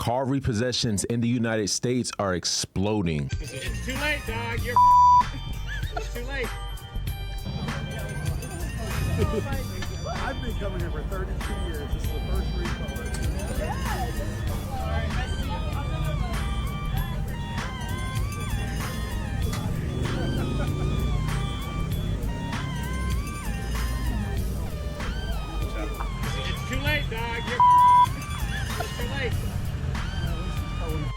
Car repossessions in the United States are exploding. It's too late, dog. You're it's too late. I've been coming here for 32 years. This is the first repo. It's too late, dog. You're it's too late.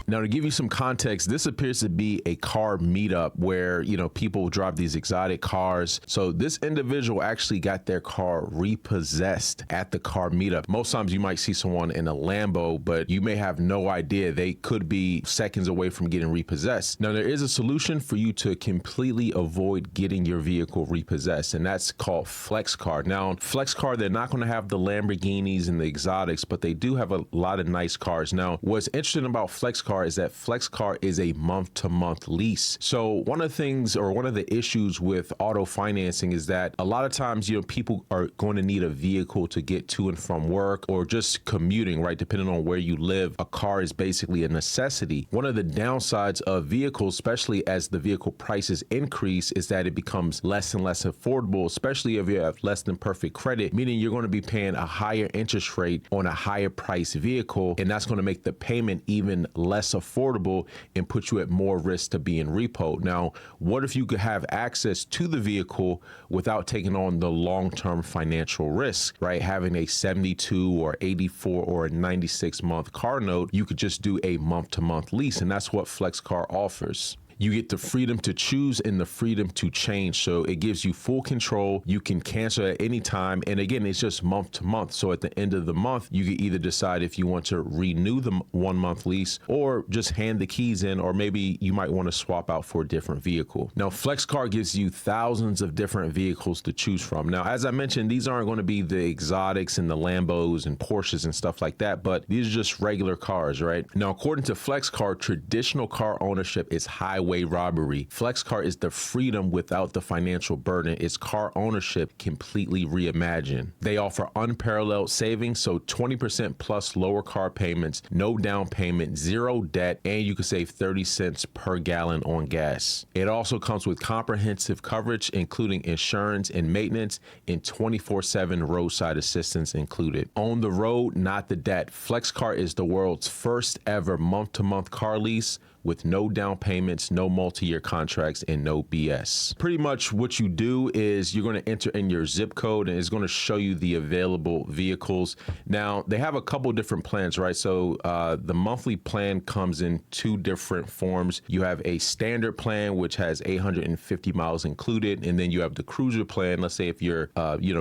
Now, to give you some context, this appears to be a car meetup where, people drive these exotic cars. So this individual actually got their car repossessed at the car meetup. Most times you might see someone in a Lambo, but you may have no idea they could be seconds away from getting repossessed. Now, there is a solution for you to completely avoid getting your vehicle repossessed, and that's called FlexCar. Now, FlexCar, they're not going to have the Lamborghinis and the exotics, but they do have a lot of nice cars. Now, what's interesting about FlexCar is that FlexCar is a month-to-month lease. So one of the things, or one of the issues with auto financing is that a lot of times, people are going to need a vehicle to get to and from work or just commuting, right? Depending on where you live, a car is basically a necessity. One of the downsides of vehicles, especially as the vehicle prices increase, is that it becomes less and less affordable, especially if you have less than perfect credit, meaning you're going to be paying a higher interest rate on a higher price vehicle, and that's going to make the payment even less affordable and put you at more risk to being repoed. Now, what if you could have access to the vehicle without taking on the long-term financial risk, right? Having a 72 or 84 or a 96-month car note, you could just do a month-to-month lease, and that's what FlexCar offers. You get the freedom to choose and the freedom to change. So it gives you full control. You can cancel at any time. And again, it's just month to month. So at the end of the month, you can either decide if you want to renew the 1 month lease or just hand the keys in, or maybe you might want to swap out for a different vehicle. Now, FlexCar gives you thousands of different vehicles to choose from. Now, as I mentioned, these aren't going to be the exotics and the Lambos and Porsches and stuff like that, but these are just regular cars, right? Now, according to FlexCar, traditional car ownership is highway robbery. FlexCar is the freedom without the financial burden. It's car ownership completely reimagined. They offer unparalleled savings, so 20% plus lower car payments, no down payment, zero debt, and you can save 30 cents per gallon on gas. It also comes with comprehensive coverage, including insurance and maintenance, and 24/7 roadside assistance included. On the road, not the debt. FlexCar is the world's first ever month-to-month car lease with no down payments, no multi-year contracts, and no BS. Pretty much what you do is you're going to enter in your zip code, and it's going to show you the available vehicles. Now, they have a couple different plans, right? So the monthly plan comes in two different forms. You have a standard plan, which has 850 miles included, and then you have the cruiser plan. Let's say if you're,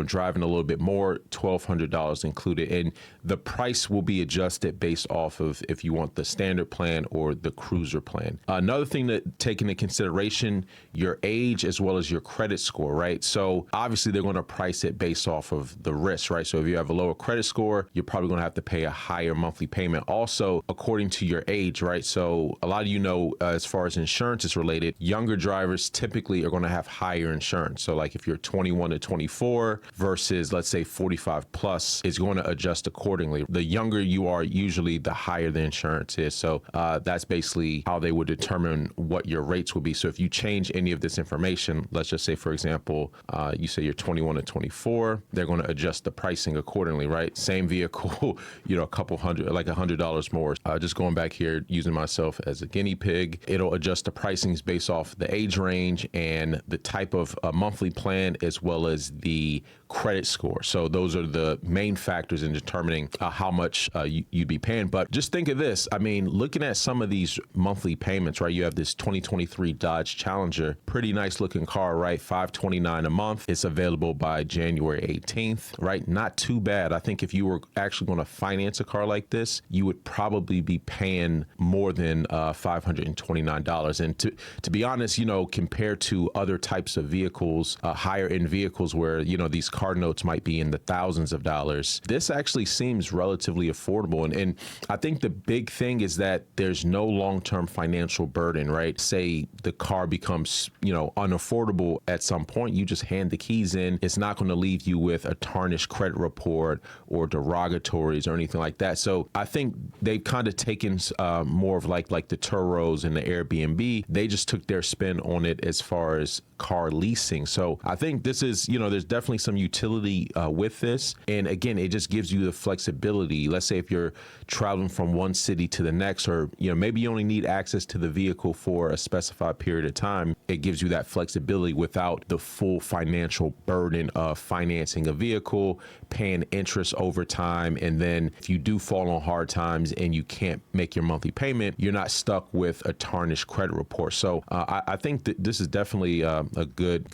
driving a little bit more, $1,200 included, and the price will be adjusted based off of if you want the standard plan or the cruiser plan. Another thing to take into consideration, your age as well as your credit score, right? So obviously they're going to price it based off of the risk, right? So if you have a lower credit score, you're probably going to have to pay a higher monthly payment. Also, according to your age, right? So a lot of as far as insurance is related, younger drivers typically are going to have higher insurance. So like if you're 21 to 24 versus let's say 45 plus, it's going to adjust accordingly. The younger you are, usually the higher the insurance is. So that's basically how they would determine what your rates will be. So if you change any of this information, let's just say, for example, you say you're 21 to 24, they're going to adjust the pricing accordingly, right? Same vehicle, a couple hundred, like $100 more. Just going back here, using myself as a guinea pig, it'll adjust the pricings based off the age range and the type of monthly plan, as well as the credit score. So those are the main factors in determining how much you'd be paying. But just think of this. I mean, looking at some of these monthly payments, right? You have this 2023 Dodge Challenger, pretty nice looking car, right? $529 a month. It's available by January 18th, right? Not too bad. I think if you were actually going to finance a car like this, you would probably be paying more than $529. And to be honest, compared to other types of vehicles, higher end vehicles where, these cars car notes might be in the thousands of dollars. This actually seems relatively affordable. And I think the big thing is that there's no long-term financial burden, right? Say the car becomes, unaffordable at some point, you just hand the keys in. It's not going to leave you with a tarnished credit report or derogatories or anything like that. So I think they've kind of taken more of like the Turos and the Airbnb. They just took their spin on it as far as car leasing. So I think this is, there's definitely some utility with this. And again, it just gives you the flexibility. Let's say if you're traveling from one city to the next, or, maybe you only need access to the vehicle for a specified period of time. It gives you that flexibility without the full financial burden of financing a vehicle, paying interest over time. And then if you do fall on hard times and you can't make your monthly payment, you're not stuck with a tarnished credit report. So I think that this is definitely a good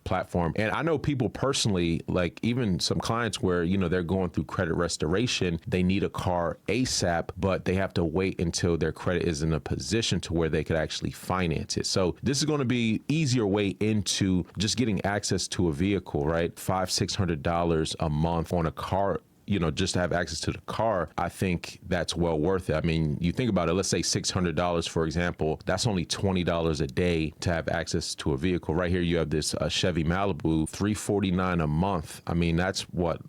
platform. And I know people personally, like even some clients where, they're going through credit restoration, they need a car ASAP, but they have to wait until their credit is in a position to where they could actually finance it. So this is going to be easier way into just getting access to a vehicle, right? $500-600 a month on a car, just to have access to the car. I think that's well worth it. I mean, you think about it, let's say $600, for example, that's only $20 a day to have access to a vehicle. Right here, you have this Chevy Malibu, $349 a month. I mean, that's what,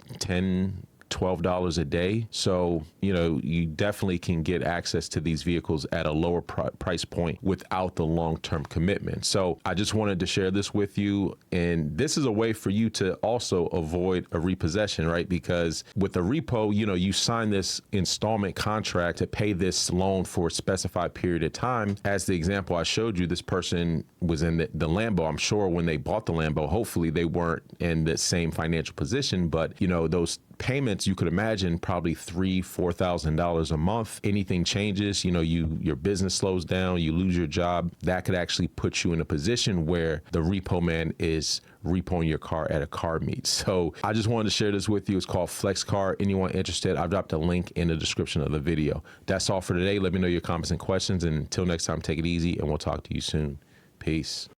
$12 a day. So, you definitely can get access to these vehicles at a lower price point without the long-term commitment. So I just wanted to share this with you. And this is a way for you to also avoid a repossession, right? Because with a repo, you sign this installment contract to pay this loan for a specified period of time. As the example I showed you, this person was in the Lambo. I'm sure when they bought the Lambo, hopefully they weren't in the same financial position, but those payments, you could imagine probably $3,000-4,000 a month. Anything changes, your business slows down, you lose your job, that could actually put you in a position where the repo man is repoing your car at a car meet. So I just wanted to share this with you. It's called FlexCar. Anyone interested, I've dropped a link in the description of the video. That's all for today. Let me know your comments and questions. And until next time, take it easy and we'll talk to you soon. Peace.